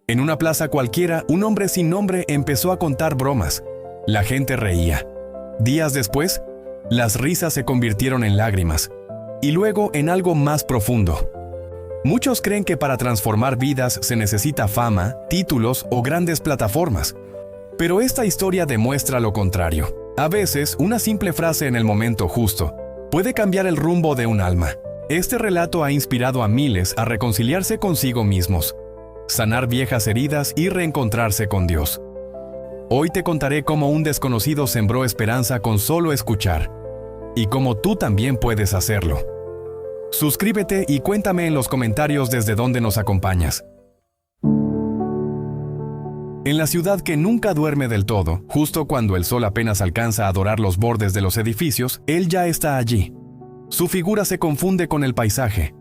En una plaza cualquiera, un hombre sin nombre empezó a contar bromas. La gente reía. Días después, las risas se convirtieron en lágrimas, y luego en algo más profundo. Muchos creen que para transformar vidas se necesita fama, títulos o grandes plataformas. Pero esta historia demuestra lo contrario. A veces, una simple frase en el momento justo puede cambiar el rumbo de un alma. Este relato ha inspirado a miles a reconciliarse consigo mismos, sanar viejas heridas y reencontrarse con Dios. Hoy te contaré cómo un desconocido sembró esperanza con solo escuchar, y cómo tú también puedes hacerlo. Suscríbete y cuéntame en los comentarios desde dónde nos acompañas. En la ciudad que nunca duerme del todo, justo cuando el sol apenas alcanza a dorar los bordes de los edificios, él ya está allí. Su figura se confunde con el paisaje.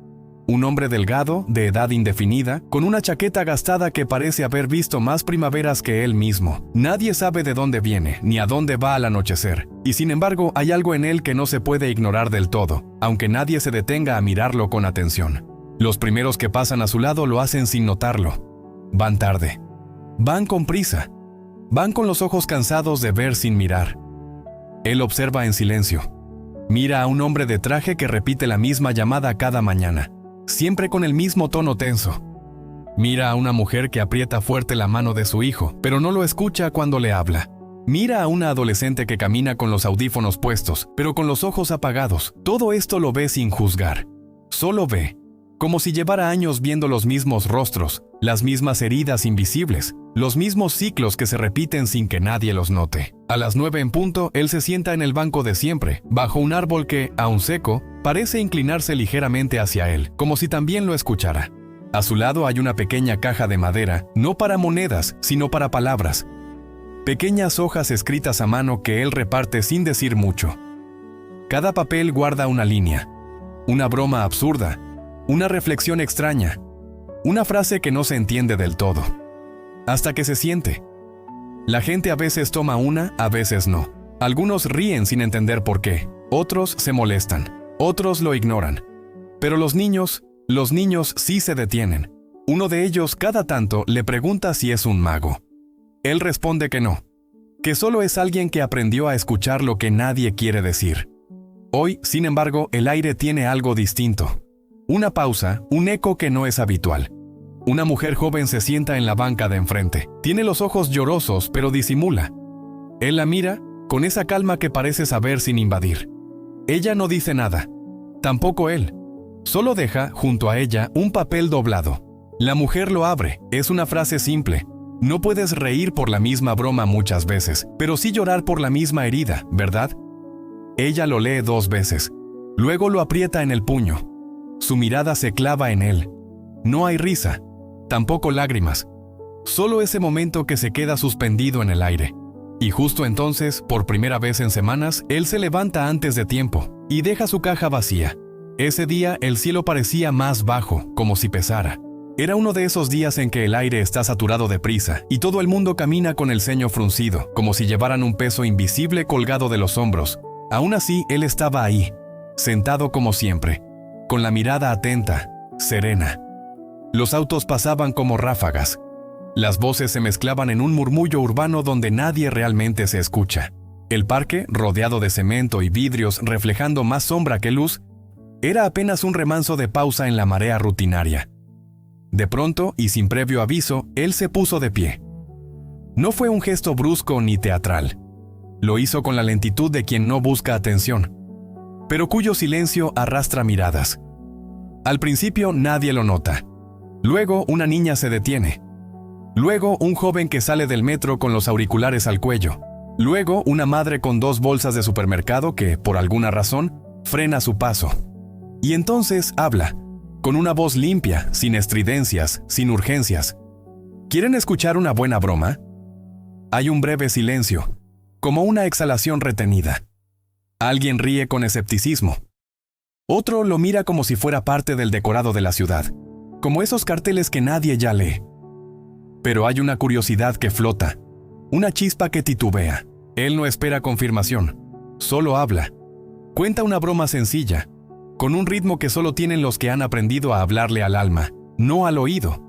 Un hombre delgado, de edad indefinida, con una chaqueta gastada que parece haber visto más primaveras que él mismo. Nadie sabe de dónde viene, ni a dónde va al anochecer. Y sin embargo, hay algo en él que no se puede ignorar del todo, aunque nadie se detenga a mirarlo con atención. Los primeros que pasan a su lado lo hacen sin notarlo. Van tarde. Van con prisa. Van con los ojos cansados de ver sin mirar. Él observa en silencio. Mira a un hombre de traje que repite la misma llamada cada mañana, siempre con el mismo tono tenso. Mira a una mujer que aprieta fuerte la mano de su hijo, pero no lo escucha cuando le habla. Mira a una adolescente que camina con los audífonos puestos, pero con los ojos apagados. Todo esto lo ve sin juzgar. Solo ve, como si llevara años viendo los mismos rostros, las mismas heridas invisibles, los mismos ciclos que se repiten sin que nadie los note. A las 9 en punto, él se sienta en el banco de siempre, bajo un árbol que, aún seco, parece inclinarse ligeramente hacia él, como si también lo escuchara. A su lado hay una pequeña caja de madera, no para monedas, sino para palabras. Pequeñas hojas escritas a mano que él reparte sin decir mucho. Cada papel guarda una línea, una broma absurda, una reflexión extraña, una frase que no se entiende del todo. Hasta que se siente. La gente a veces toma una, a veces no. Algunos ríen sin entender por qué, otros se molestan, otros lo ignoran. Pero los niños sí se detienen. Uno de ellos cada tanto le pregunta si es un mago. Él responde que no, que solo es alguien que aprendió a escuchar lo que nadie quiere decir. Hoy, sin embargo, el aire tiene algo distinto. Una pausa, un eco que no es habitual. Una mujer joven se sienta en la banca de enfrente. Tiene los ojos llorosos, pero disimula. Él la mira con esa calma que parece saber sin invadir. Ella no dice nada. Tampoco él. Solo deja, junto a ella, un papel doblado. La mujer lo abre. Es una frase simple. No puedes reír por la misma broma muchas veces, pero sí llorar por la misma herida, ¿verdad? Ella lo lee 2 veces. Luego lo aprieta en el puño. Su mirada se clava en él. No hay risa. Tampoco lágrimas. Solo ese momento que se queda suspendido en el aire. Y justo entonces, por primera vez en semanas, él se levanta antes de tiempo y deja su caja vacía. Ese día el cielo parecía más bajo, como si pesara. Era uno de esos días en que el aire está saturado de prisa y todo el mundo camina con el ceño fruncido, como si llevaran un peso invisible colgado de los hombros. Aún así, él estaba ahí, sentado como siempre, con la mirada atenta, serena. Los autos pasaban como ráfagas. Las voces se mezclaban en un murmullo urbano donde nadie realmente se escucha. El parque, rodeado de cemento y vidrios reflejando más sombra que luz, era apenas un remanso de pausa en la marea rutinaria. De pronto, y sin previo aviso, él se puso de pie. No fue un gesto brusco ni teatral. Lo hizo con la lentitud de quien no busca atención, pero cuyo silencio arrastra miradas. Al principio nadie lo nota. Luego una niña se detiene. Luego un joven que sale del metro con los auriculares al cuello. Luego una madre con 2 bolsas de supermercado que, por alguna razón, frena su paso. Y entonces habla, con una voz limpia, sin estridencias, sin urgencias. ¿Quieren escuchar una buena broma? Hay un breve silencio, como una exhalación retenida. Alguien ríe con escepticismo. Otro lo mira como si fuera parte del decorado de la ciudad, como esos carteles que nadie ya lee. Pero hay una curiosidad que flota, una chispa que titubea. Él no espera confirmación, solo habla. Cuenta una broma sencilla, con un ritmo que solo tienen los que han aprendido a hablarle al alma, no al oído.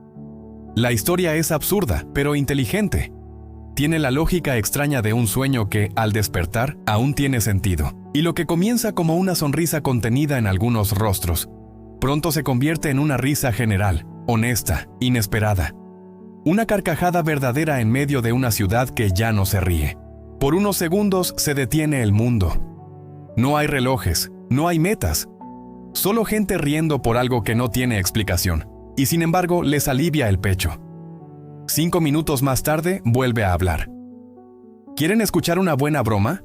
La historia es absurda, pero inteligente. Tiene la lógica extraña de un sueño que, al despertar, aún tiene sentido. Y lo que comienza como una sonrisa contenida en algunos rostros, pronto se convierte en una risa general, honesta, inesperada. Una carcajada verdadera en medio de una ciudad que ya no se ríe. Por unos segundos se detiene el mundo. No hay relojes, no hay metas. Solo gente riendo por algo que no tiene explicación. Y sin embargo, les alivia el pecho. 5 minutos más tarde, vuelve a hablar. ¿Quieren escuchar una buena broma?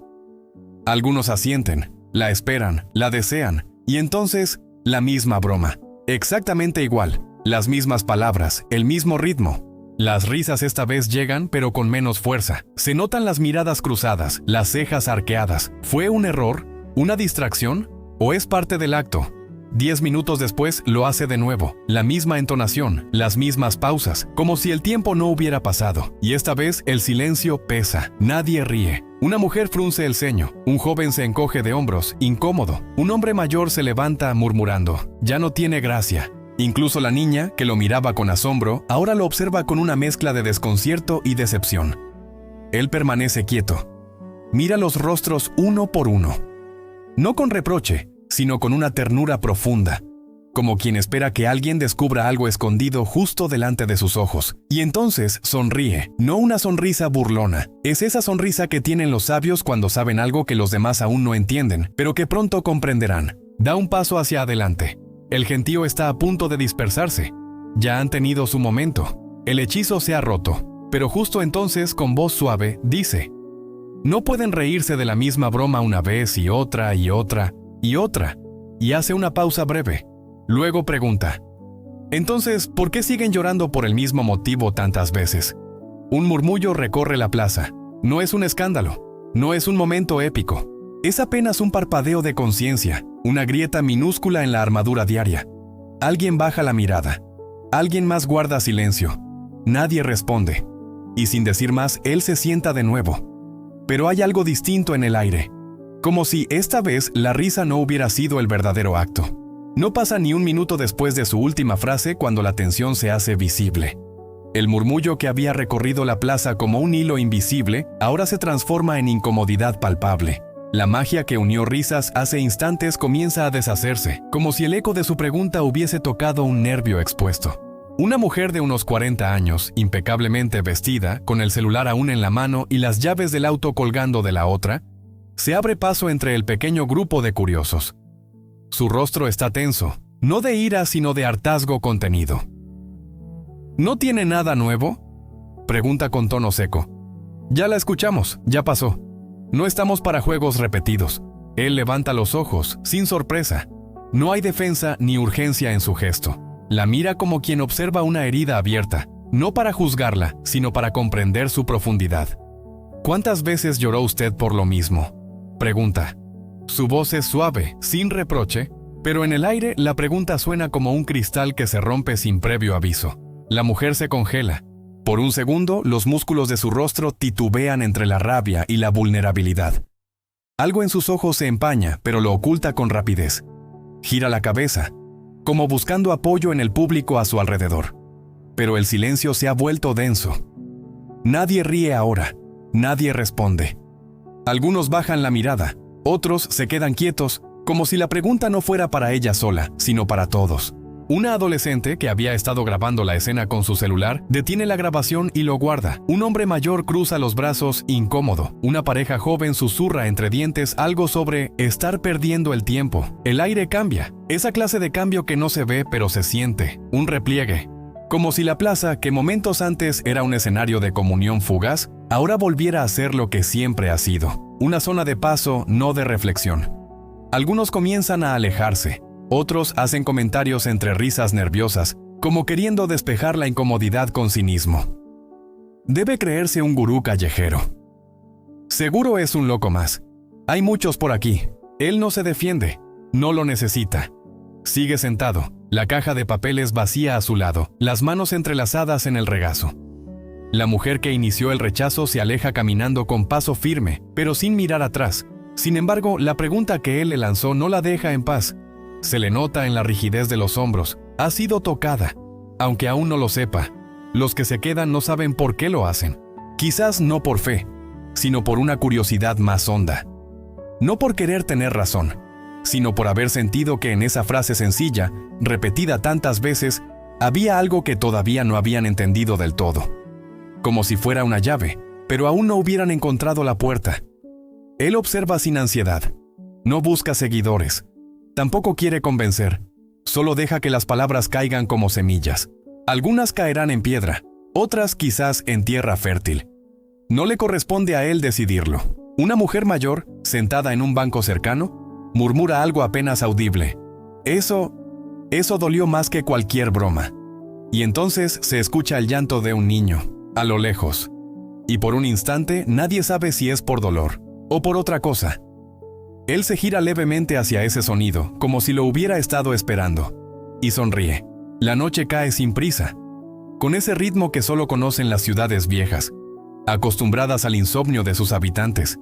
Algunos asienten, la esperan, la desean, y entonces, la misma broma. Exactamente igual, las mismas palabras, el mismo ritmo. Las risas esta vez llegan, pero con menos fuerza. Se notan las miradas cruzadas, las cejas arqueadas. ¿Fue un error? ¿Una distracción? ¿O es parte del acto? 10 minutos después lo hace de nuevo, la misma entonación, las mismas pausas, como si el tiempo no hubiera pasado. Y esta vez el silencio pesa, nadie ríe. Una mujer frunce el ceño, un joven se encoge de hombros, incómodo. Un hombre mayor se levanta murmurando, ya no tiene gracia. Incluso la niña, que lo miraba con asombro, ahora lo observa con una mezcla de desconcierto y decepción. Él permanece quieto. Mira los rostros uno por uno. No con reproche, sino con una ternura profunda, como quien espera que alguien descubra algo escondido justo delante de sus ojos. Y entonces sonríe, no una sonrisa burlona. Es esa sonrisa que tienen los sabios cuando saben algo que los demás aún no entienden, pero que pronto comprenderán. Da un paso hacia adelante. El gentío está a punto de dispersarse. Ya han tenido su momento. El hechizo se ha roto. Pero justo entonces, con voz suave, dice: no pueden reírse de la misma broma una vez y otra y otra y otra, y hace una pausa breve. Luego pregunta: entonces, ¿por qué siguen llorando por el mismo motivo tantas veces? Un murmullo recorre la plaza. No es un escándalo, no es un momento épico. Es apenas un parpadeo de conciencia, una grieta minúscula en la armadura diaria. Alguien baja la mirada. Alguien más guarda silencio. Nadie responde. Y sin decir más, él se sienta de nuevo. Pero hay algo distinto en el aire. Como si esta vez la risa no hubiera sido el verdadero acto. No pasa ni un minuto después de su última frase cuando la tensión se hace visible. El murmullo que había recorrido la plaza como un hilo invisible ahora se transforma en incomodidad palpable. La magia que unió risas hace instantes comienza a deshacerse, como si el eco de su pregunta hubiese tocado un nervio expuesto. Una mujer de unos 40 años, impecablemente vestida, con el celular aún en la mano y las llaves del auto colgando de la otra, se abre paso entre el pequeño grupo de curiosos. Su rostro está tenso, no de ira sino de hartazgo contenido. ¿No tiene nada nuevo?, pregunta con tono seco. Ya la escuchamos, ya pasó. No estamos para juegos repetidos. Él levanta los ojos, sin sorpresa. No hay defensa ni urgencia en su gesto. La mira como quien observa una herida abierta, no para juzgarla, sino para comprender su profundidad. ¿Cuántas veces lloró usted por lo mismo?, pregunta. Su voz es suave, sin reproche, pero en el aire la pregunta suena como un cristal que se rompe sin previo aviso. La mujer se congela. Por un segundo, los músculos de su rostro titubean entre la rabia y la vulnerabilidad. Algo en sus ojos se empaña, pero lo oculta con rapidez. Gira la cabeza, como buscando apoyo en el público a su alrededor. Pero el silencio se ha vuelto denso. Nadie ríe ahora, nadie responde. Algunos bajan la mirada, otros se quedan quietos, como si la pregunta no fuera para ella sola, sino para todos. Una adolescente que había estado grabando la escena con su celular detiene la grabación y lo guarda. Un hombre mayor cruza los brazos, incómodo. Una pareja joven susurra entre dientes algo sobre estar perdiendo el tiempo. El aire cambia. Esa clase de cambio que no se ve pero se siente. Un repliegue. Como si la plaza, que momentos antes era un escenario de comunión fugaz, ahora volviera a ser lo que siempre ha sido. Una zona de paso, no de reflexión. Algunos comienzan a alejarse. Otros hacen comentarios entre risas nerviosas, como queriendo despejar la incomodidad con cinismo. Debe creerse un gurú callejero. Seguro es un loco más. Hay muchos por aquí. Él no se defiende. No lo necesita. Sigue sentado, la caja de papeles vacía a su lado, las manos entrelazadas en el regazo. La mujer que inició el rechazo se aleja caminando con paso firme, pero sin mirar atrás. Sin embargo, la pregunta que él le lanzó no la deja en paz. Se le nota en la rigidez de los hombros. Ha sido tocada, aunque aún no lo sepa. Los que se quedan no saben por qué lo hacen. Quizás no por fe, sino por una curiosidad más honda. No por querer tener razón, sino por haber sentido que en esa frase sencilla, repetida tantas veces, había algo que todavía no habían entendido del todo. Como si fuera una llave, pero aún no hubieran encontrado la puerta. Él observa sin ansiedad. No busca seguidores. Tampoco quiere convencer. Solo deja que las palabras caigan como semillas. Algunas caerán en piedra, otras quizás en tierra fértil. No le corresponde a él decidirlo. Una mujer mayor, sentada en un banco cercano, murmura algo apenas audible. Eso dolió más que cualquier broma. Y entonces se escucha el llanto de un niño, a lo lejos. Y por un instante nadie sabe si es por dolor o por otra cosa. Él se gira levemente hacia ese sonido, como si lo hubiera estado esperando, y sonríe. La noche cae sin prisa, con ese ritmo que solo conocen las ciudades viejas, acostumbradas al insomnio de sus habitantes.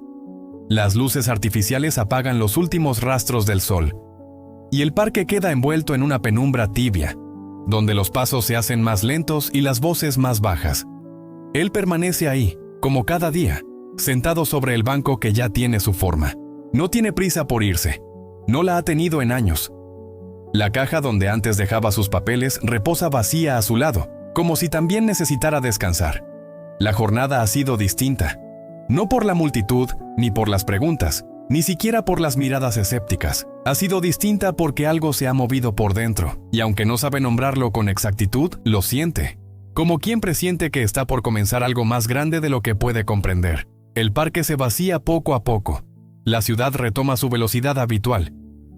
Las luces artificiales apagan los últimos rastros del sol, y el parque queda envuelto en una penumbra tibia, donde los pasos se hacen más lentos y las voces más bajas. Él permanece ahí, como cada día, sentado sobre el banco que ya tiene su forma. No tiene prisa por irse. No la ha tenido en años. La caja donde antes dejaba sus papeles reposa vacía a su lado, como si también necesitara descansar. La jornada ha sido distinta. No por la multitud, ni por las preguntas, ni siquiera por las miradas escépticas. Ha sido distinta porque algo se ha movido por dentro, y aunque no sabe nombrarlo con exactitud, lo siente. Como quien presiente que está por comenzar algo más grande de lo que puede comprender. El parque se vacía poco a poco. La ciudad retoma su velocidad habitual.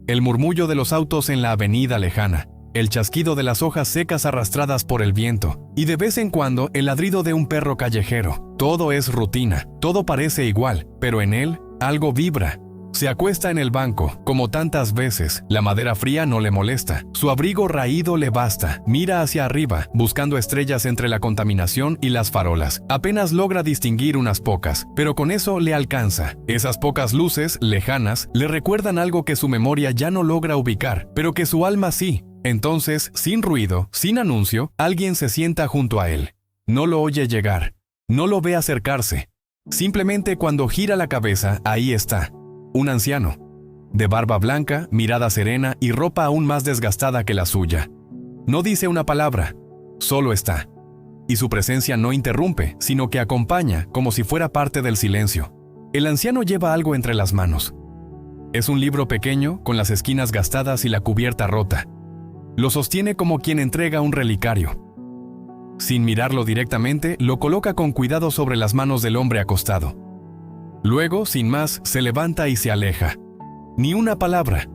El murmullo de los autos en la avenida lejana, el chasquido de las hojas secas arrastradas por el viento, y de vez en cuando el ladrido de un perro callejero. Todo es rutina, todo parece igual, pero en él algo vibra. Se acuesta en el banco, como tantas veces. La madera fría no le molesta. Su abrigo raído le basta. Mira hacia arriba, buscando estrellas entre la contaminación y las farolas. Apenas logra distinguir unas pocas, pero con eso le alcanza. Esas pocas luces, lejanas, le recuerdan algo que su memoria ya no logra ubicar, pero que su alma sí. Entonces, sin ruido, sin anuncio, alguien se sienta junto a él. No lo oye llegar. No lo ve acercarse. Simplemente cuando gira la cabeza, ahí está. Un anciano, de barba blanca, mirada serena y ropa aún más desgastada que la suya. No dice una palabra, solo está. Y su presencia no interrumpe, sino que acompaña, como si fuera parte del silencio. El anciano lleva algo entre las manos. Es un libro pequeño, con las esquinas gastadas y la cubierta rota. Lo sostiene como quien entrega un relicario. Sin mirarlo directamente, lo coloca con cuidado sobre las manos del hombre acostado. Luego, sin más, se levanta y se aleja. Ni una palabra,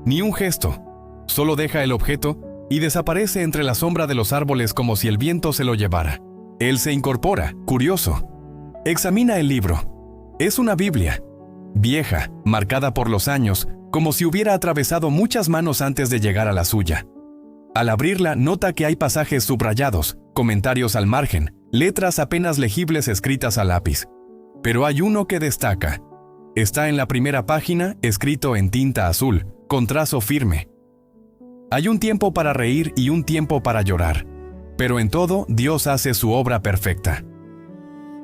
ni un gesto. Solo deja el objeto y desaparece entre la sombra de los árboles como si el viento se lo llevara. Él se incorpora, curioso. Examina el libro. Es una Biblia. Vieja, marcada por los años, como si hubiera atravesado muchas manos antes de llegar a la suya. Al abrirla, nota que hay pasajes subrayados, comentarios al margen, letras apenas legibles escritas a lápiz. Pero hay uno que destaca. Está en la primera página, escrito en tinta azul, con trazo firme. Hay un tiempo para reír y un tiempo para llorar, pero en todo Dios hace su obra perfecta.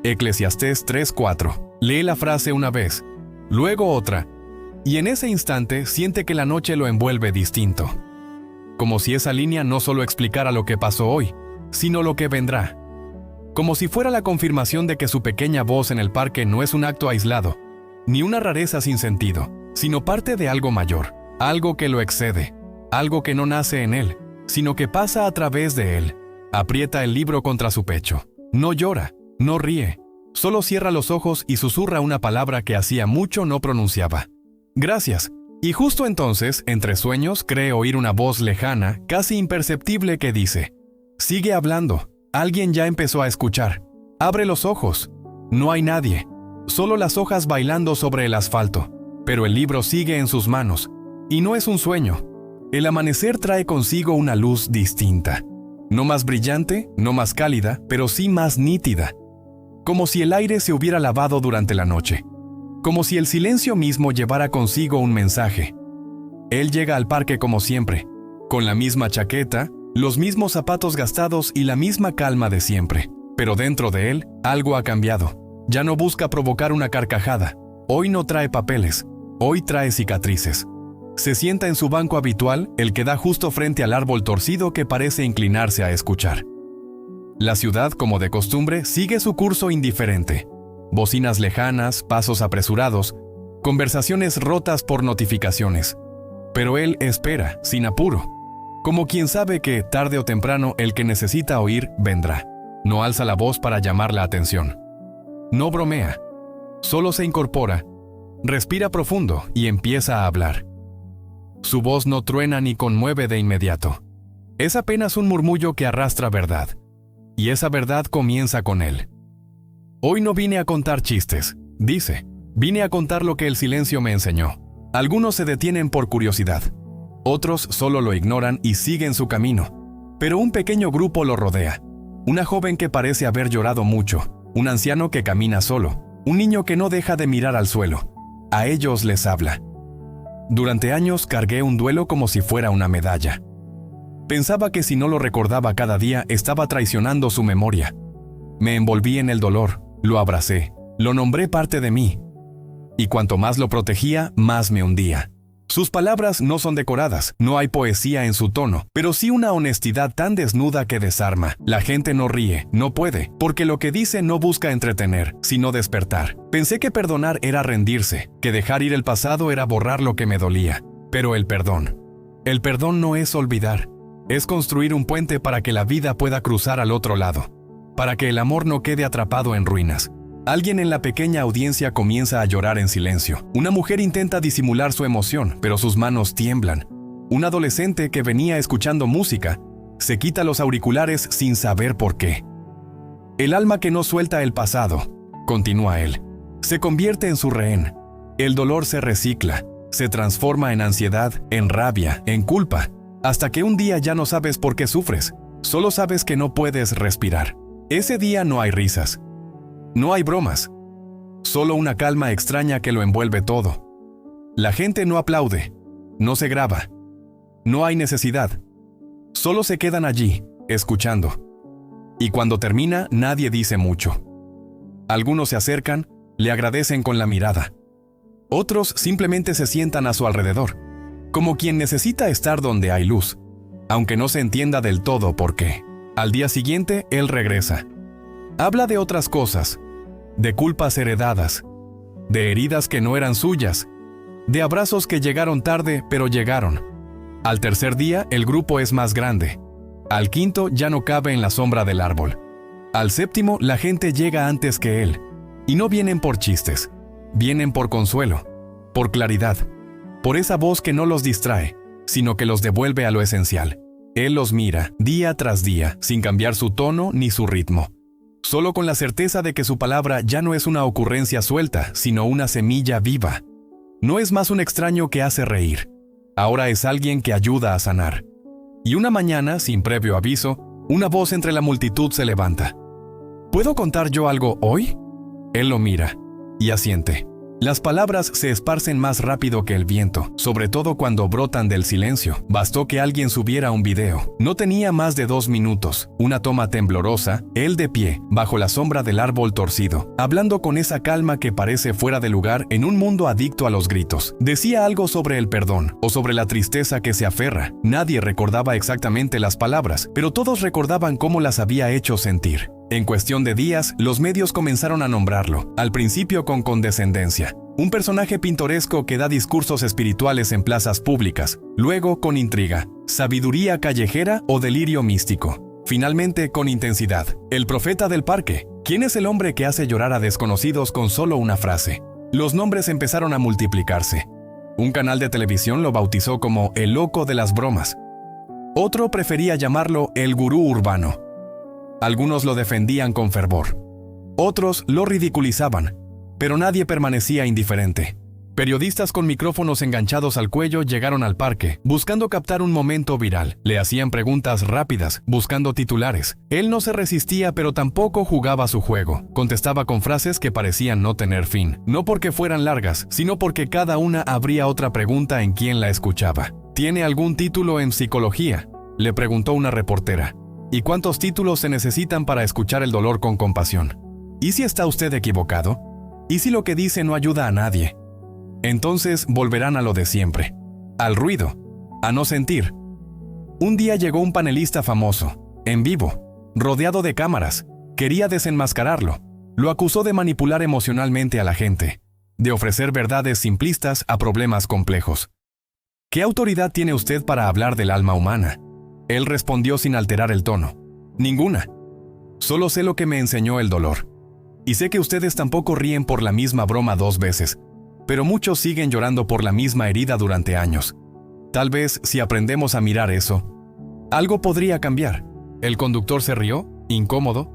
Eclesiastés 3:4. Lee la frase una vez, luego otra, y en ese instante siente que la noche lo envuelve distinto. Como si esa línea no solo explicara lo que pasó hoy, sino lo que vendrá. Como si fuera la confirmación de que su pequeña voz en el parque no es un acto aislado, ni una rareza sin sentido, sino parte de algo mayor, algo que lo excede, algo que no nace en él, sino que pasa a través de él. Aprieta el libro contra su pecho. No llora, no ríe, solo cierra los ojos y susurra una palabra que hacía mucho no pronunciaba. Gracias. Y justo entonces, entre sueños, cree oír una voz lejana, casi imperceptible, que dice: sigue hablando. Alguien ya empezó a escuchar. Abre los ojos. No hay nadie. Solo las hojas bailando sobre el asfalto. Pero el libro sigue en sus manos. Y no es un sueño. El amanecer trae consigo una luz distinta. No más brillante, no más cálida, pero sí más nítida. Como si el aire se hubiera lavado durante la noche. Como si el silencio mismo llevara consigo un mensaje. Él llega al parque como siempre, con la misma chaqueta, los mismos zapatos gastados y la misma calma de siempre. Pero dentro de él, algo ha cambiado. Ya no busca provocar una carcajada. Hoy no trae papeles. Hoy trae cicatrices. Se sienta en su banco habitual, el que da justo frente al árbol torcido que parece inclinarse a escuchar. La ciudad, como de costumbre, sigue su curso indiferente. Bocinas lejanas, pasos apresurados, conversaciones rotas por notificaciones. Pero él espera, sin apuro. Como quien sabe que, tarde o temprano, el que necesita oír vendrá. No alza la voz para llamar la atención. No bromea. Solo se incorpora, respira profundo y empieza a hablar. Su voz no truena ni conmueve de inmediato. Es apenas un murmullo que arrastra verdad. Y esa verdad comienza con él. Hoy no vine a contar chistes, dice. Vine a contar lo que el silencio me enseñó. Algunos se detienen por curiosidad. Otros solo lo ignoran y siguen su camino. Pero un pequeño grupo lo rodea. Una joven que parece haber llorado mucho. Un anciano que camina solo. Un niño que no deja de mirar al suelo. A ellos les habla. Durante años cargué un duelo como si fuera una medalla. Pensaba que si no lo recordaba cada día estaba traicionando su memoria. Me envolví en el dolor, lo abracé, lo nombré parte de mí. Y cuanto más lo protegía, más me hundía. Sus palabras no son decoradas, no hay poesía en su tono, pero sí una honestidad tan desnuda que desarma. La gente no ríe, no puede, porque lo que dice no busca entretener, sino despertar. Pensé que perdonar era rendirse, que dejar ir el pasado era borrar lo que me dolía. Pero el perdón no es olvidar, es construir un puente para que la vida pueda cruzar al otro lado, para que el amor no quede atrapado en ruinas. Alguien en la pequeña audiencia comienza a llorar en silencio. Una mujer intenta disimular su emoción, pero sus manos tiemblan. Un adolescente que venía escuchando música se quita los auriculares sin saber por qué. El alma que no suelta el pasado, continúa él, se convierte en su rehén. El dolor se recicla, se transforma en ansiedad, en rabia, en culpa, hasta que un día ya no sabes por qué sufres, solo sabes que no puedes respirar. Ese día no hay risas. No hay bromas, solo una calma extraña que lo envuelve todo. La gente no aplaude, no se graba, no hay necesidad. Solo se quedan allí, escuchando. Y cuando termina, nadie dice mucho. Algunos se acercan, le agradecen con la mirada. Otros simplemente se sientan a su alrededor, como quien necesita estar donde hay luz, aunque no se entienda del todo por qué. Al día siguiente, él regresa. Habla de otras cosas, de culpas heredadas, de heridas que no eran suyas, de abrazos que llegaron tarde pero llegaron. Al tercer día el grupo es más grande. Al quinto ya no cabe en la sombra del árbol. Al séptimo la gente llega antes que él. Y no vienen por chistes, vienen por consuelo, por claridad, por esa voz que no los distrae, sino que los devuelve a lo esencial. Él los mira, día tras día, sin cambiar su tono ni su ritmo. Solo con la certeza de que su palabra ya no es una ocurrencia suelta, sino una semilla viva. No es más un extraño que hace reír. Ahora es alguien que ayuda a sanar. Y una mañana, sin previo aviso, una voz entre la multitud se levanta. ¿Puedo contar yo algo hoy? Él lo mira y asiente. Las palabras se esparcen más rápido que el viento, sobre todo cuando brotan del silencio. Bastó que alguien subiera un video. No tenía más de 2 minutos. Una toma temblorosa, él de pie, bajo la sombra del árbol torcido, hablando con esa calma que parece fuera de lugar en un mundo adicto a los gritos. Decía algo sobre el perdón, o sobre la tristeza que se aferra. Nadie recordaba exactamente las palabras, pero todos recordaban cómo las había hecho sentir. En cuestión de días, los medios comenzaron a nombrarlo, al principio con condescendencia. Un personaje pintoresco que da discursos espirituales en plazas públicas, luego con intriga, sabiduría callejera o delirio místico. Finalmente con intensidad. El profeta del parque. ¿Quién es el hombre que hace llorar a desconocidos con solo una frase? Los nombres empezaron a multiplicarse. Un canal de televisión lo bautizó como el loco de las bromas. Otro prefería llamarlo el gurú urbano. Algunos lo defendían con fervor. Otros lo ridiculizaban, pero nadie permanecía indiferente. Periodistas con micrófonos enganchados al cuello llegaron al parque, buscando captar un momento viral. Le hacían preguntas rápidas, buscando titulares. Él no se resistía, pero tampoco jugaba su juego. Contestaba con frases que parecían no tener fin. No porque fueran largas, sino porque cada una abría otra pregunta en quien la escuchaba. ¿Tiene algún título en psicología? Le preguntó una reportera. ¿Y cuántos títulos se necesitan para escuchar el dolor con compasión? ¿Y si está usted equivocado? ¿Y si lo que dice no ayuda a nadie? Entonces volverán a lo de siempre, al ruido, a no sentir. Un día llegó un panelista famoso, en vivo, rodeado de cámaras. Quería desenmascararlo. Lo acusó de manipular emocionalmente a la gente, de ofrecer verdades simplistas a problemas complejos. ¿Qué autoridad tiene usted para hablar del alma humana? Él respondió sin alterar el tono. Ninguna. Solo sé lo que me enseñó el dolor. Y sé que ustedes tampoco ríen por la misma broma 2 veces, pero muchos siguen llorando por la misma herida durante años. Tal vez si aprendemos a mirar eso, algo podría cambiar. El conductor se rió, incómodo.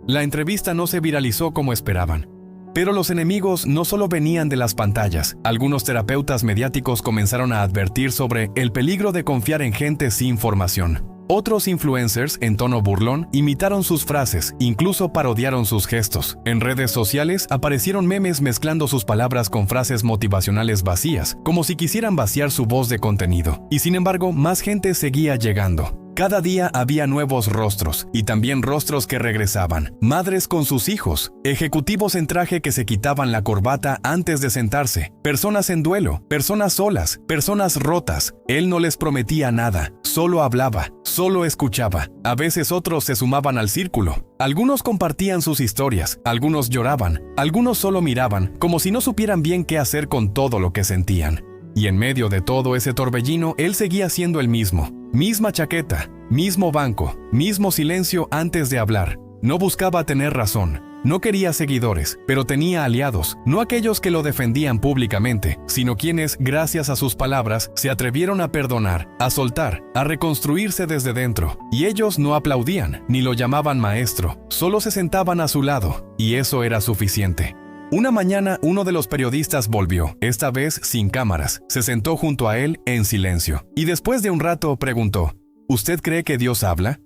La entrevista no se viralizó como esperaban. Pero los enemigos no solo venían de las pantallas. Algunos terapeutas mediáticos comenzaron a advertir sobre el peligro de confiar en gente sin formación. Otros influencers, en tono burlón, imitaron sus frases, incluso parodiaron sus gestos. En redes sociales aparecieron memes mezclando sus palabras con frases motivacionales vacías, como si quisieran vaciar su voz de contenido. Y sin embargo, más gente seguía llegando. Cada día había nuevos rostros, y también rostros que regresaban. Madres con sus hijos, ejecutivos en traje que se quitaban la corbata antes de sentarse, personas en duelo, personas solas, personas rotas. Él no les prometía nada, solo hablaba, solo escuchaba. A veces otros se sumaban al círculo. Algunos compartían sus historias, algunos lloraban, algunos solo miraban, como si no supieran bien qué hacer con todo lo que sentían. Y en medio de todo ese torbellino, él seguía siendo el mismo. Misma chaqueta, mismo banco, mismo silencio antes de hablar. No buscaba tener razón, no quería seguidores, pero tenía aliados, no aquellos que lo defendían públicamente, sino quienes, gracias a sus palabras, se atrevieron a perdonar, a soltar, a reconstruirse desde dentro. Y ellos no aplaudían, ni lo llamaban maestro, solo se sentaban a su lado, y eso era suficiente. Una mañana, uno de los periodistas volvió, esta vez sin cámaras. Se sentó junto a él en silencio. Y después de un rato preguntó, ¿usted cree que Dios habla?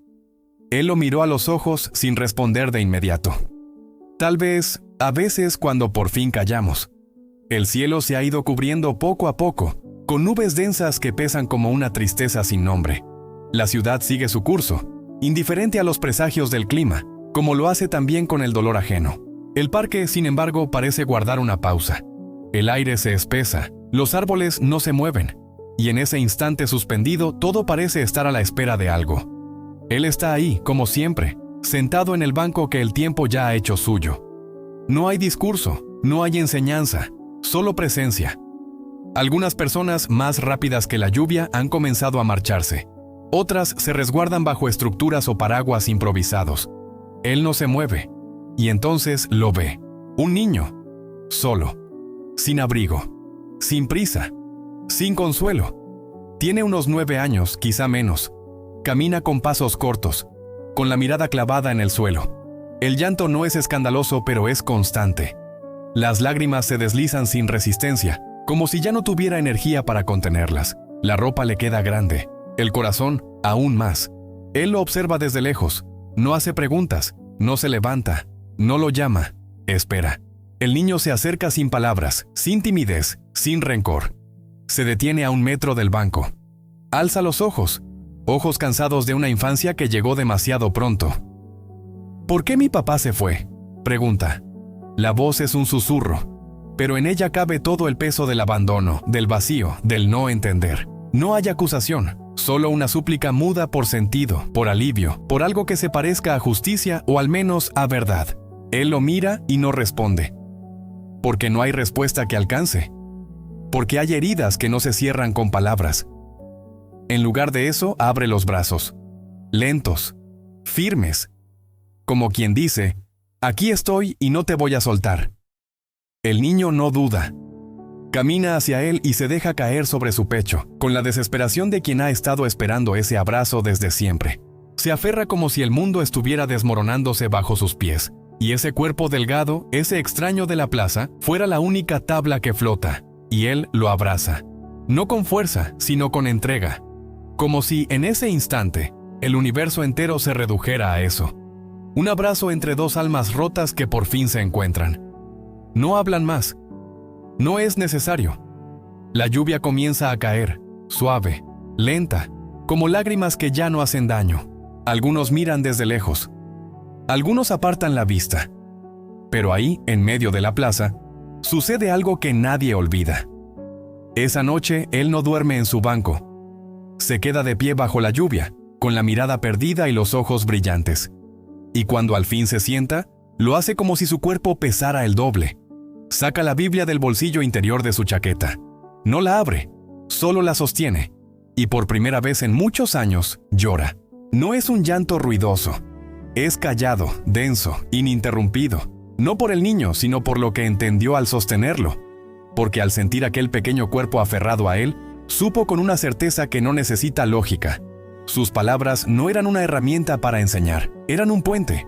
Él lo miró a los ojos sin responder de inmediato. Tal vez, a veces cuando por fin callamos. El cielo se ha ido cubriendo poco a poco, con nubes densas que pesan como una tristeza sin nombre. La ciudad sigue su curso, indiferente a los presagios del clima, como lo hace también con el dolor ajeno. El parque, sin embargo, parece guardar una pausa. El aire se espesa, los árboles no se mueven, y en ese instante suspendido todo parece estar a la espera de algo. Él está ahí, como siempre, sentado en el banco que el tiempo ya ha hecho suyo. No hay discurso, no hay enseñanza, solo presencia. Algunas personas, más rápidas que la lluvia, han comenzado a marcharse. Otras se resguardan bajo estructuras o paraguas improvisados. Él no se mueve. Y entonces lo ve. Un niño. Solo. Sin abrigo. Sin prisa. Sin consuelo. Tiene unos 9 años, quizá menos. Camina con pasos cortos, con la mirada clavada en el suelo. El llanto no es escandaloso, pero es constante. Las lágrimas se deslizan sin resistencia, como si ya no tuviera energía para contenerlas. La ropa le queda grande. El corazón, aún más. Él lo observa desde lejos. No hace preguntas. No se levanta. No lo llama, espera. El niño se acerca sin palabras, sin timidez, sin rencor. Se detiene a 1 metro del banco. Alza los ojos, ojos cansados de una infancia que llegó demasiado pronto. ¿Por qué mi papá se fue?, pregunta. La voz es un susurro, pero en ella cabe todo el peso del abandono, del vacío, del no entender. No hay acusación, solo una súplica muda por sentido, por alivio, por algo que se parezca a justicia o al menos a verdad. Él lo mira y no responde. Porque no hay respuesta que alcance. Porque hay heridas que no se cierran con palabras. En lugar de eso, abre los brazos. Lentos, firmes. Como quien dice, aquí estoy y no te voy a soltar. El niño no duda. Camina hacia él y se deja caer sobre su pecho, con la desesperación de quien ha estado esperando ese abrazo desde siempre. Se aferra como si el mundo estuviera desmoronándose bajo sus pies. Y ese cuerpo delgado, ese extraño de la plaza, fuera la única tabla que flota, y él lo abraza. No con fuerza, sino con entrega. Como si en ese instante, el universo entero se redujera a eso. Un abrazo entre 2 almas rotas que por fin se encuentran. No hablan más. No es necesario. La lluvia comienza a caer, suave, lenta, como lágrimas que ya no hacen daño. Algunos miran desde lejos. Algunos apartan la vista. Pero ahí, en medio de la plaza, sucede algo que nadie olvida. Esa noche, él no duerme en su banco. Se queda de pie bajo la lluvia, con la mirada perdida y los ojos brillantes. Y cuando al fin se sienta, lo hace como si su cuerpo pesara el doble. Saca la Biblia del bolsillo interior de su chaqueta. No la abre, solo la sostiene. Y por primera vez en muchos años, llora. No es un llanto ruidoso. Es callado, denso, ininterrumpido. No por el niño, sino por lo que entendió al sostenerlo. Porque al sentir aquel pequeño cuerpo aferrado a él, supo con una certeza que no necesita lógica. Sus palabras no eran una herramienta para enseñar, eran un puente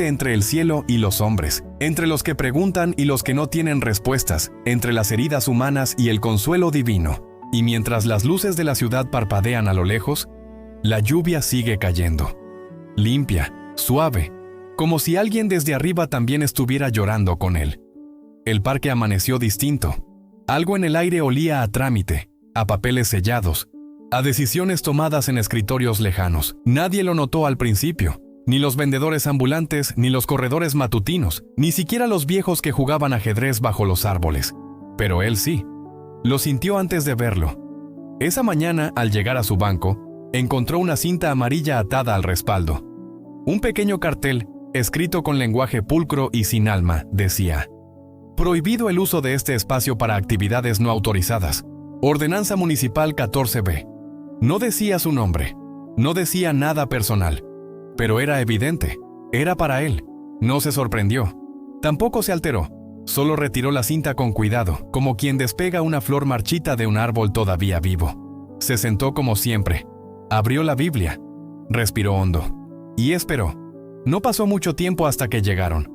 entre el cielo y los hombres, entre los que preguntan y los que no tienen respuestas, entre las heridas humanas y el consuelo divino. Y mientras las luces de la ciudad parpadean a lo lejos, la lluvia sigue cayendo. Limpia, suave, como si alguien desde arriba también estuviera llorando con él. El parque amaneció distinto. Algo en el aire olía a trámite, a papeles sellados, a decisiones tomadas en escritorios lejanos. Nadie lo notó al principio, ni los vendedores ambulantes, ni los corredores matutinos, ni siquiera los viejos que jugaban ajedrez bajo los árboles. Pero él sí. Lo sintió antes de verlo. Esa mañana, al llegar a su banco, encontró una cinta amarilla atada al respaldo. Un pequeño cartel, escrito con lenguaje pulcro y sin alma, decía: prohibido el uso de este espacio para actividades no autorizadas. Ordenanza Municipal 14B. No decía su nombre, no decía nada personal, pero era evidente, era para él. No se sorprendió, tampoco se alteró, solo retiró la cinta con cuidado, como quien despega una flor marchita de un árbol todavía vivo. Se sentó como siempre, abrió la Biblia, respiró hondo y esperó. No pasó mucho tiempo hasta que llegaron.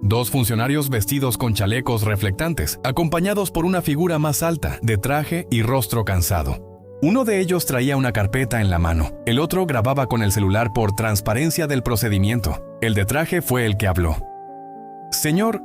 Dos funcionarios vestidos con chalecos reflectantes, acompañados por una figura más alta, de traje y rostro cansado. Uno de ellos traía una carpeta en la mano, el otro grababa con el celular por transparencia del procedimiento. El de traje fue el que habló. Señor,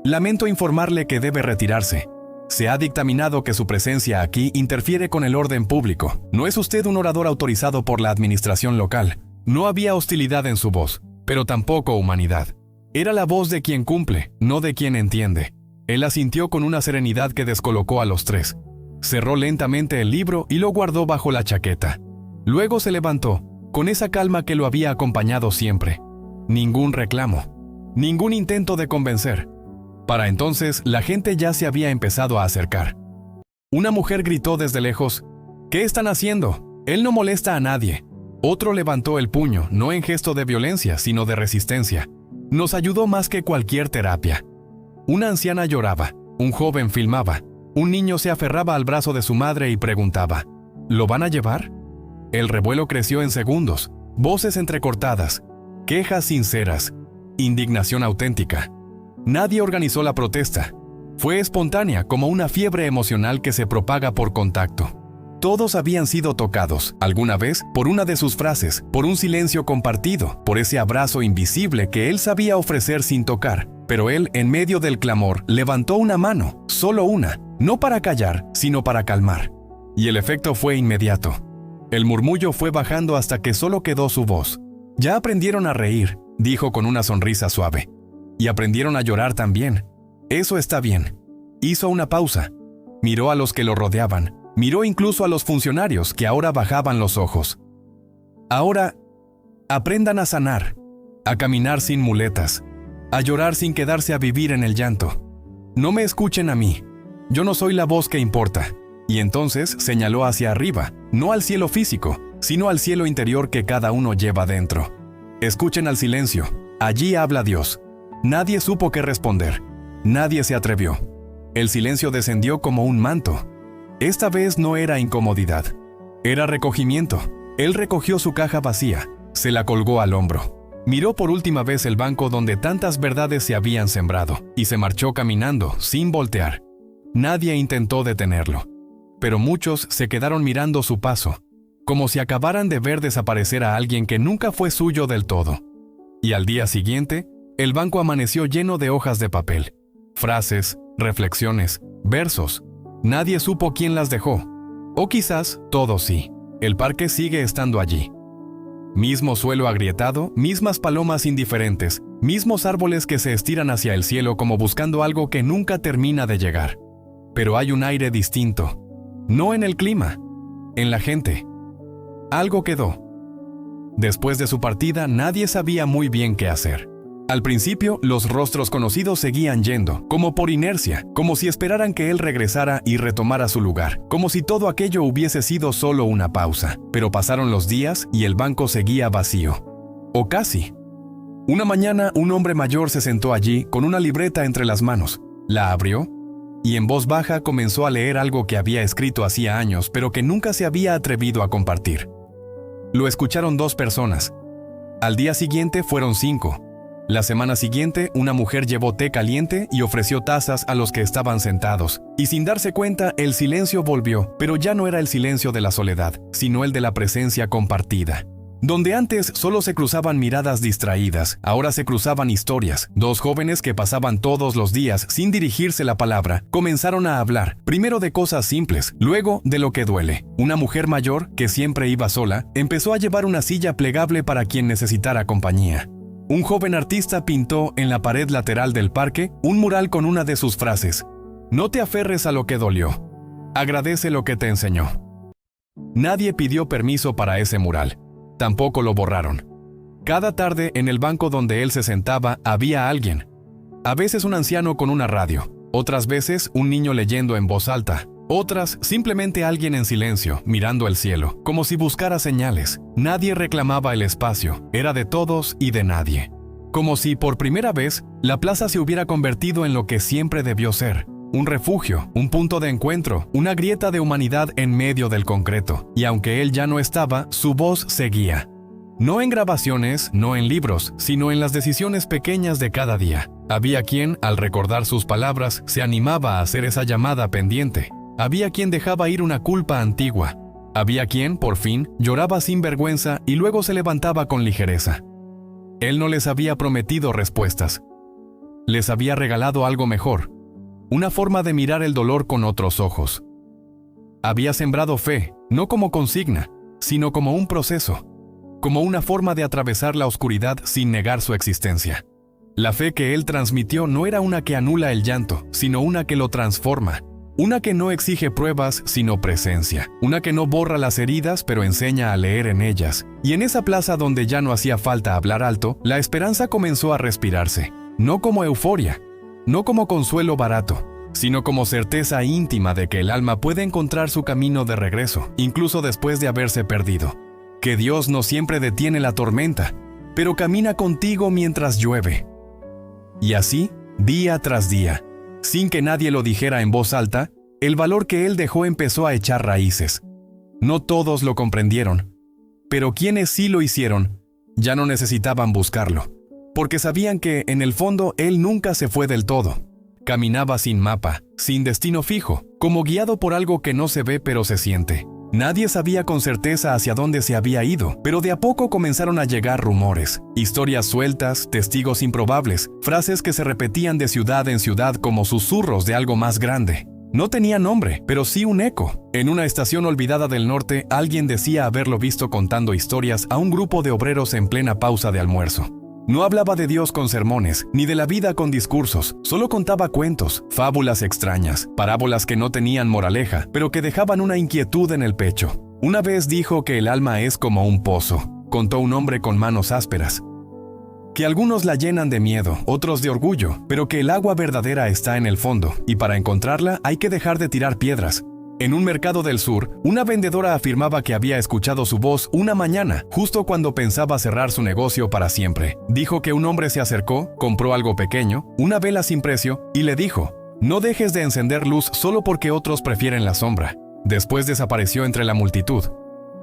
lamento informarle que debe retirarse. Se ha dictaminado que su presencia aquí interfiere con el orden público. No es usted un orador autorizado por la administración local. No había hostilidad en su voz, pero tampoco humanidad. Era la voz de quien cumple, no de quien entiende. Él asintió con una serenidad que descolocó a los tres. Cerró lentamente el libro y lo guardó bajo la chaqueta. Luego se levantó, con esa calma que lo había acompañado siempre. Ningún reclamo, ningún intento de convencer. Para entonces, la gente ya se había empezado a acercar. Una mujer gritó desde lejos: ¿qué están haciendo? Él no molesta a nadie. Otro levantó el puño, no en gesto de violencia, sino de resistencia. Nos ayudó más que cualquier terapia. Una anciana lloraba, un joven filmaba, un niño se aferraba al brazo de su madre y preguntaba: ¿lo van a llevar? El revuelo creció en segundos, voces entrecortadas, quejas sinceras, indignación auténtica. Nadie organizó la protesta. Fue espontánea, como una fiebre emocional que se propaga por contacto. Todos habían sido tocados, alguna vez, por una de sus frases, por un silencio compartido, por ese abrazo invisible que él sabía ofrecer sin tocar. Pero él, en medio del clamor, levantó una mano, solo una, no para callar, sino para calmar. Y el efecto fue inmediato. El murmullo fue bajando hasta que solo quedó su voz. Ya aprendieron a reír, dijo con una sonrisa suave. Y aprendieron a llorar también. Eso está bien. Hizo una pausa. Miró a los que lo rodeaban. Miró incluso a los funcionarios que ahora bajaban los ojos. Ahora, aprendan a sanar, a caminar sin muletas, a llorar sin quedarse a vivir en el llanto. No me escuchen a mí. Yo no soy la voz que importa. Y entonces señaló hacia arriba, no al cielo físico, sino al cielo interior que cada uno lleva dentro. Escuchen al silencio. Allí habla Dios. Nadie supo qué responder. Nadie se atrevió. El silencio descendió como un manto. Esta vez no era incomodidad. Era recogimiento. Él recogió su caja vacía. Se la colgó al hombro. Miró por última vez el banco donde tantas verdades se habían sembrado y se marchó caminando, sin voltear. Nadie intentó detenerlo. Pero muchos se quedaron mirando su paso, como si acabaran de ver desaparecer a alguien que nunca fue suyo del todo. Y al día siguiente, el banco amaneció lleno de hojas de papel. Frases, reflexiones, versos. Nadie supo quién las dejó. O quizás todos sí. El parque sigue estando allí. Mismo suelo agrietado, mismas palomas indiferentes, mismos árboles que se estiran hacia el cielo como buscando algo que nunca termina de llegar. Pero hay un aire distinto. No en el clima, en la gente. Algo quedó. Después de su partida, nadie sabía muy bien qué hacer. Al principio, los rostros conocidos seguían yendo, como por inercia, como si esperaran que él regresara y retomara su lugar, como si todo aquello hubiese sido solo una pausa. Pero pasaron los días y el banco seguía vacío. O casi. Una mañana, un hombre mayor se sentó allí con una libreta entre las manos. La abrió y en voz baja comenzó a leer algo que había escrito hacía años, pero que nunca se había atrevido a compartir. Lo escucharon 2 personas. Al día siguiente fueron 5. La semana siguiente, una mujer llevó té caliente y ofreció tazas a los que estaban sentados. Y sin darse cuenta, el silencio volvió, pero ya no era el silencio de la soledad, sino el de la presencia compartida. Donde antes solo se cruzaban miradas distraídas, ahora se cruzaban historias. 2 jóvenes que pasaban todos los días sin dirigirse la palabra, comenzaron a hablar, primero de cosas simples, luego de lo que duele. Una mujer mayor, que siempre iba sola, empezó a llevar una silla plegable para quien necesitara compañía. Un joven artista pintó en la pared lateral del parque un mural con una de sus frases: "No te aferres a lo que dolió, agradece lo que te enseñó". Nadie pidió permiso para ese mural. Tampoco lo borraron. Cada tarde en el banco donde él se sentaba había alguien. A veces un anciano con una radio, otras veces un niño leyendo en voz alta, otras simplemente alguien en silencio, mirando el cielo, como si buscara señales. Nadie reclamaba el espacio, era de todos y de nadie. Como si por primera vez la plaza se hubiera convertido en lo que siempre debió ser: un refugio, un punto de encuentro, una grieta de humanidad en medio del concreto. Y aunque él ya no estaba, su voz seguía. No en grabaciones, no en libros, sino en las decisiones pequeñas de cada día. Había quien, al recordar sus palabras, se animaba a hacer esa llamada pendiente. Había quien dejaba ir una culpa antigua. Había quien, por fin, lloraba sin vergüenza y luego se levantaba con ligereza. Él no les había prometido respuestas. Les había regalado algo mejor. Una forma de mirar el dolor con otros ojos. Había sembrado fe, no como consigna, sino como un proceso, como una forma de atravesar la oscuridad sin negar su existencia. La fe que él transmitió no era una que anula el llanto, sino una que lo transforma, una que no exige pruebas, sino presencia, una que no borra las heridas, pero enseña a leer en ellas. Y en esa plaza donde ya no hacía falta hablar alto, la esperanza comenzó a respirarse, no como euforia, no como consuelo barato, sino como certeza íntima de que el alma puede encontrar su camino de regreso, incluso después de haberse perdido. Que Dios no siempre detiene la tormenta, pero camina contigo mientras llueve. Y así, día tras día, sin que nadie lo dijera en voz alta, el valor que él dejó empezó a echar raíces. No todos lo comprendieron, pero quienes sí lo hicieron, ya no necesitaban buscarlo. Porque sabían que, en el fondo, él nunca se fue del todo. Caminaba sin mapa, sin destino fijo, como guiado por algo que no se ve pero se siente. Nadie sabía con certeza hacia dónde se había ido, pero de a poco comenzaron a llegar rumores, historias sueltas, testigos improbables, frases que se repetían de ciudad en ciudad como susurros de algo más grande. No tenía nombre, pero sí un eco. En una estación olvidada del norte, alguien decía haberlo visto contando historias a un grupo de obreros en plena pausa de almuerzo. No hablaba de Dios con sermones, ni de la vida con discursos, solo contaba cuentos, fábulas extrañas, parábolas que no tenían moraleja, pero que dejaban una inquietud en el pecho. Una vez dijo que el alma es como un pozo, contó un hombre con manos ásperas. Que algunos la llenan de miedo, otros de orgullo, pero que el agua verdadera está en el fondo, y para encontrarla hay que dejar de tirar piedras. En un mercado del sur, una vendedora afirmaba que había escuchado su voz una mañana, justo cuando pensaba cerrar su negocio para siempre. Dijo que un hombre se acercó, compró algo pequeño, una vela sin precio, y le dijo: "No dejes de encender luz solo porque otros prefieren la sombra". Después desapareció entre la multitud.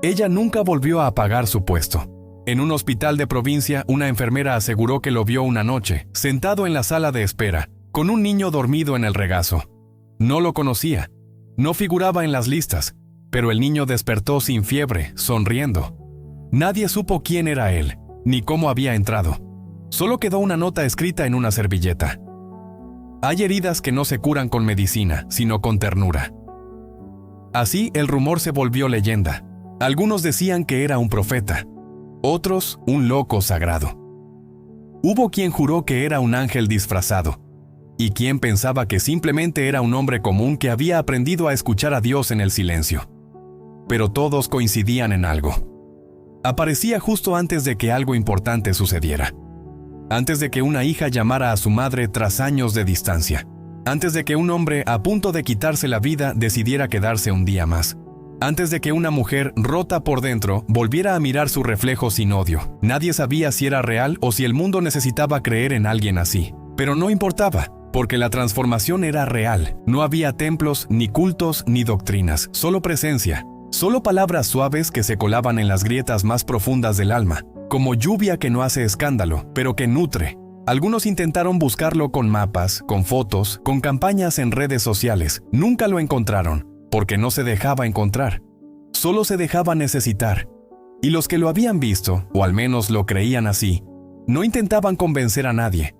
Ella nunca volvió a apagar su puesto. En un hospital de provincia, una enfermera aseguró que lo vio una noche, sentado en la sala de espera, con un niño dormido en el regazo. No lo conocía. No figuraba en las listas, pero el niño despertó sin fiebre, sonriendo. Nadie supo quién era él, ni cómo había entrado. Solo quedó una nota escrita en una servilleta. Hay heridas que no se curan con medicina, sino con ternura. Así el rumor se volvió leyenda. Algunos decían que era un profeta, otros un loco sagrado. Hubo quien juró que era un ángel disfrazado, y quien pensaba que simplemente era un hombre común que había aprendido a escuchar a Dios en el silencio. Pero todos coincidían en algo. Aparecía justo antes de que algo importante sucediera. Antes de que una hija llamara a su madre tras años de distancia. Antes de que un hombre a punto de quitarse la vida decidiera quedarse un día más. Antes de que una mujer rota por dentro volviera a mirar su reflejo sin odio. Nadie sabía si era real o si el mundo necesitaba creer en alguien así. Pero no importaba, porque la transformación era real. No había templos, ni cultos, ni doctrinas, solo presencia. Solo palabras suaves que se colaban en las grietas más profundas del alma, como lluvia que no hace escándalo, pero que nutre. Algunos intentaron buscarlo con mapas, con fotos, con campañas en redes sociales. Nunca lo encontraron, porque no se dejaba encontrar. Solo se dejaba necesitar. Y los que lo habían visto, o al menos lo creían así, no intentaban convencer a nadie.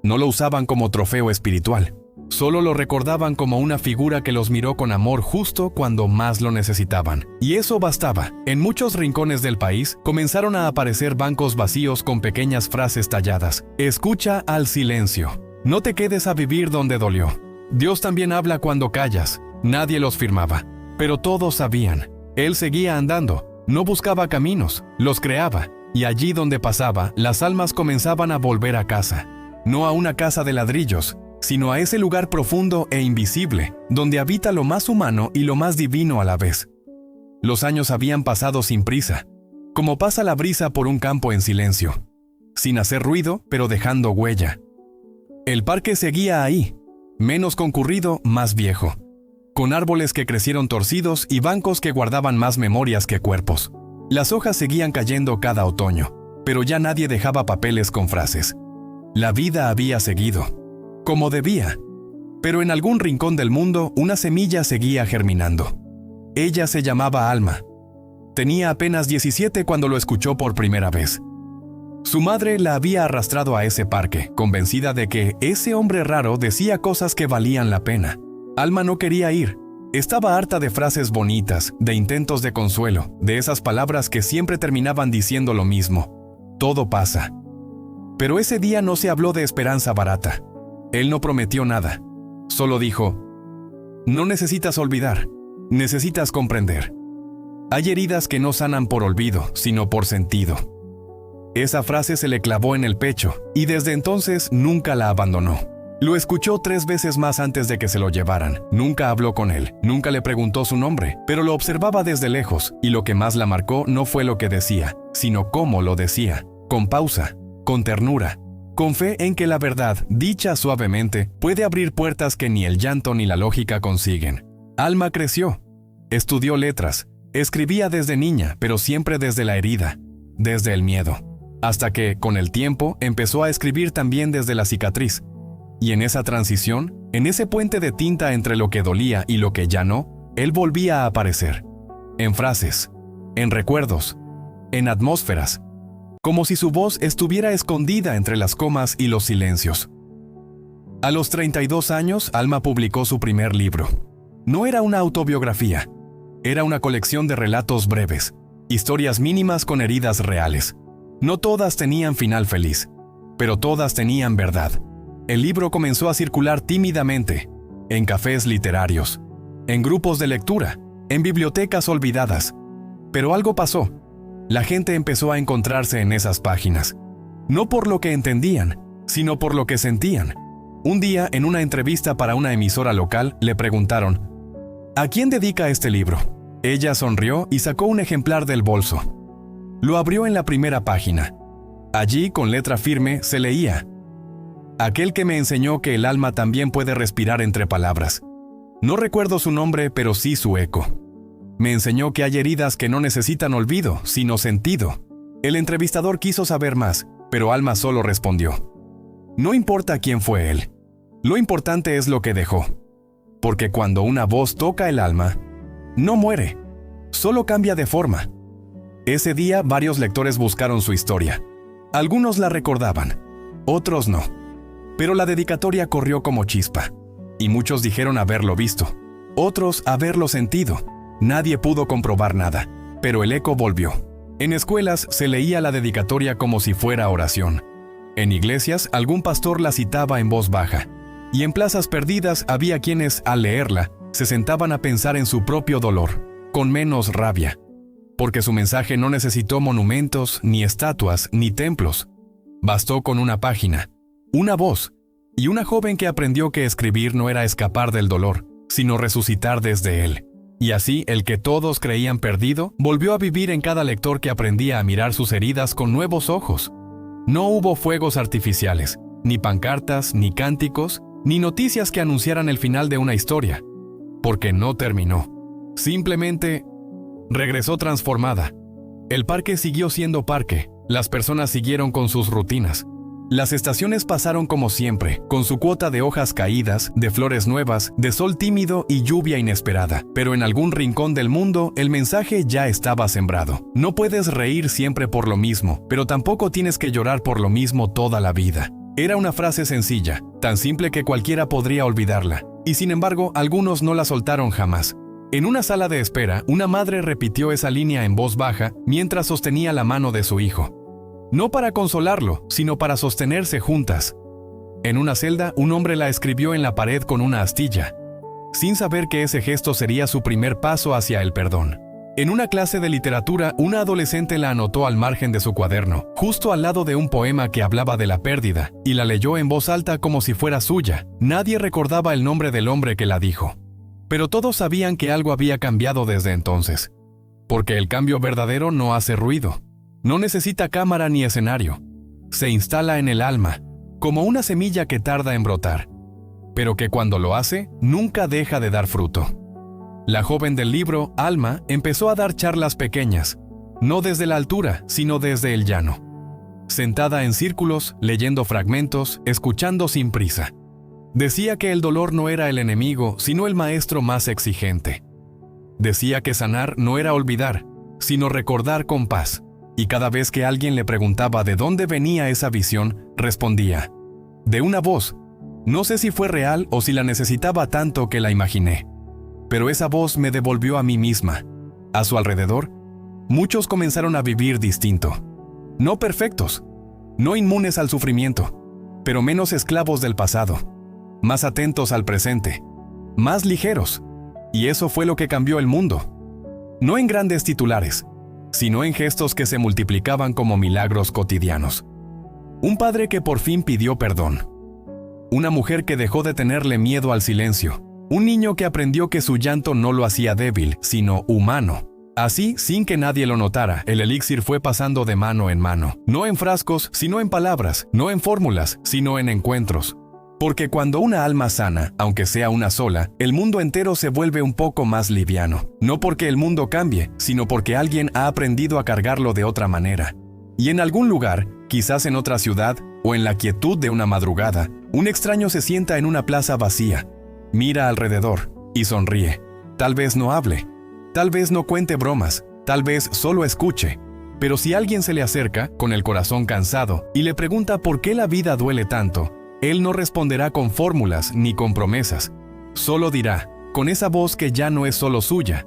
No lo usaban como trofeo espiritual. Solo lo recordaban como una figura que los miró con amor justo cuando más lo necesitaban. Y eso bastaba. En muchos rincones del país comenzaron a aparecer bancos vacíos con pequeñas frases talladas. Escucha al silencio. No te quedes a vivir donde dolió. Dios también habla cuando callas. Nadie los firmaba, pero todos sabían. Él seguía andando. No buscaba caminos, los creaba. Y allí donde pasaba, las almas comenzaban a volver a casa. No a una casa de ladrillos, sino a ese lugar profundo e invisible, donde habita lo más humano y lo más divino a la vez. Los años habían pasado sin prisa, como pasa la brisa por un campo en silencio, sin hacer ruido, pero dejando huella. El parque seguía ahí, menos concurrido, más viejo, con árboles que crecieron torcidos y bancos que guardaban más memorias que cuerpos. Las hojas seguían cayendo cada otoño, pero ya nadie dejaba papeles con frases. La vida había seguido, como debía, pero en algún rincón del mundo una semilla seguía germinando. Ella se llamaba Alma. Tenía apenas 17 cuando lo escuchó por primera vez. Su madre la había arrastrado a ese parque, convencida de que ese hombre raro decía cosas que valían la pena. Alma no quería ir. Estaba harta de frases bonitas, de intentos de consuelo, de esas palabras que siempre terminaban diciendo lo mismo. Todo pasa. Pero ese día no se habló de esperanza barata. Él no prometió nada. Solo dijo, no necesitas olvidar, necesitas comprender. Hay heridas que no sanan por olvido, sino por sentido. Esa frase se le clavó en el pecho, y desde entonces nunca la abandonó. Lo escuchó 3 veces más antes de que se lo llevaran. Nunca habló con él, nunca le preguntó su nombre, pero lo observaba desde lejos, y lo que más la marcó no fue lo que decía, sino cómo lo decía, con pausa, con ternura, con fe en que la verdad, dicha suavemente, puede abrir puertas que ni el llanto ni la lógica consiguen. Alma creció, estudió letras, escribía desde niña, pero siempre desde la herida, desde el miedo, hasta que, con el tiempo, empezó a escribir también desde la cicatriz. Y en esa transición, en ese puente de tinta entre lo que dolía y lo que ya no, él volvía a aparecer. En frases, en recuerdos, en atmósferas, como si su voz estuviera escondida entre las comas y los silencios. A los 32 años, Alma publicó su primer libro. No era una autobiografía, era una colección de relatos breves, historias mínimas con heridas reales. No todas tenían final feliz, pero todas tenían verdad. El libro comenzó a circular tímidamente, en cafés literarios, en grupos de lectura, en bibliotecas olvidadas. Pero algo pasó. La gente empezó a encontrarse en esas páginas. No por lo que entendían, sino por lo que sentían. Un día, en una entrevista para una emisora local, le preguntaron, ¿a quién dedica este libro? Ella sonrió y sacó un ejemplar del bolso. Lo abrió en la primera página. Allí, con letra firme, se leía: aquel que me enseñó que el alma también puede respirar entre palabras. No recuerdo su nombre, pero sí su eco. Me enseñó que hay heridas que no necesitan olvido, sino sentido. El entrevistador quiso saber más, pero Alma solo respondió: no importa quién fue él. Lo importante es lo que dejó. Porque cuando una voz toca el alma, no muere, solo cambia de forma. Ese día varios lectores buscaron su historia. Algunos la recordaban, otros no. Pero la dedicatoria corrió como chispa, y muchos dijeron haberlo visto, otros haberlo sentido. Nadie pudo comprobar nada. pero el eco volvió. En escuelas se leía la dedicatoria como si fuera oración. En iglesias algún pastor la citaba en voz baja. Y en plazas perdidas había quienes, al leerla, se sentaban a pensar en su propio dolor, con menos rabia. Porque su mensaje no necesitó monumentos, ni estatuas, ni templos. Bastó con una página, una voz, y una joven que aprendió que escribir no era escapar del dolor, sino resucitar desde él. Y así, el que todos creían perdido, volvió a vivir en cada lector que aprendía a mirar sus heridas con nuevos ojos. No hubo fuegos artificiales, ni pancartas, ni cánticos, ni noticias que anunciaran el final de una historia, porque no terminó. Simplemente regresó transformada. El parque siguió siendo parque, las personas siguieron con sus rutinas. Las estaciones pasaron como siempre, con su cuota de hojas caídas, de flores nuevas, de sol tímido y lluvia inesperada. Pero en algún rincón del mundo, el mensaje ya estaba sembrado. No puedes reír siempre por lo mismo, pero tampoco tienes que llorar por lo mismo toda la vida. Era una frase sencilla, tan simple que cualquiera podría olvidarla. Y sin embargo, algunos no la soltaron jamás. En una sala de espera, una madre repitió esa línea en voz baja mientras sostenía la mano de su hijo. No para consolarlo, sino para sostenerse juntas. En una celda, un hombre la escribió en la pared con una astilla, sin saber que ese gesto sería su primer paso hacia el perdón. En una clase de literatura, una adolescente la anotó al margen de su cuaderno, justo al lado de un poema que hablaba de la pérdida, y la leyó en voz alta como si fuera suya. Nadie recordaba el nombre del hombre que la dijo. Pero todos sabían que algo había cambiado desde entonces. Porque el cambio verdadero no hace ruido. No necesita cámara ni escenario. Se instala en el alma, como una semilla que tarda en brotar, pero que cuando lo hace, nunca deja de dar fruto. La joven del libro, Alma, empezó a dar charlas pequeñas, no desde la altura, sino desde el llano. Sentada en círculos, leyendo fragmentos, escuchando sin prisa. Decía que el dolor no era el enemigo, sino el maestro más exigente. Decía que sanar no era olvidar, sino recordar con paz. Y cada vez que alguien le preguntaba de dónde venía esa visión, respondía, de una voz. No sé si fue real o si la necesitaba tanto que la imaginé. Pero esa voz me devolvió a mí misma. A su alrededor, muchos comenzaron a vivir distinto. No perfectos, no inmunes al sufrimiento, pero menos esclavos del pasado, más atentos al presente, más ligeros. Y eso fue lo que cambió el mundo. No en grandes titulares, sino en gestos que se multiplicaban como milagros cotidianos. Un padre que por fin pidió perdón. Una mujer que dejó de tenerle miedo al silencio. Un niño que aprendió que su llanto no lo hacía débil, sino humano. Así, sin que nadie lo notara, el elixir fue pasando de mano en mano. No en frascos, sino en palabras. No en fórmulas, sino en encuentros. Porque cuando una alma sana, aunque sea una sola, el mundo entero se vuelve un poco más liviano. No porque el mundo cambie, sino porque alguien ha aprendido a cargarlo de otra manera. Y en algún lugar, quizás en otra ciudad, o en la quietud de una madrugada, un extraño se sienta en una plaza vacía, mira alrededor y sonríe. Tal vez no hable, tal vez no cuente bromas, tal vez solo escuche. Pero si alguien se le acerca, con el corazón cansado, y le pregunta por qué la vida duele tanto, él no responderá con fórmulas ni con promesas. Solo dirá, con esa voz que ya no es solo suya,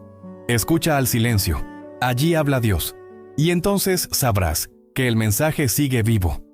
escucha al silencio. Allí habla Dios. Y entonces sabrás que el mensaje sigue vivo.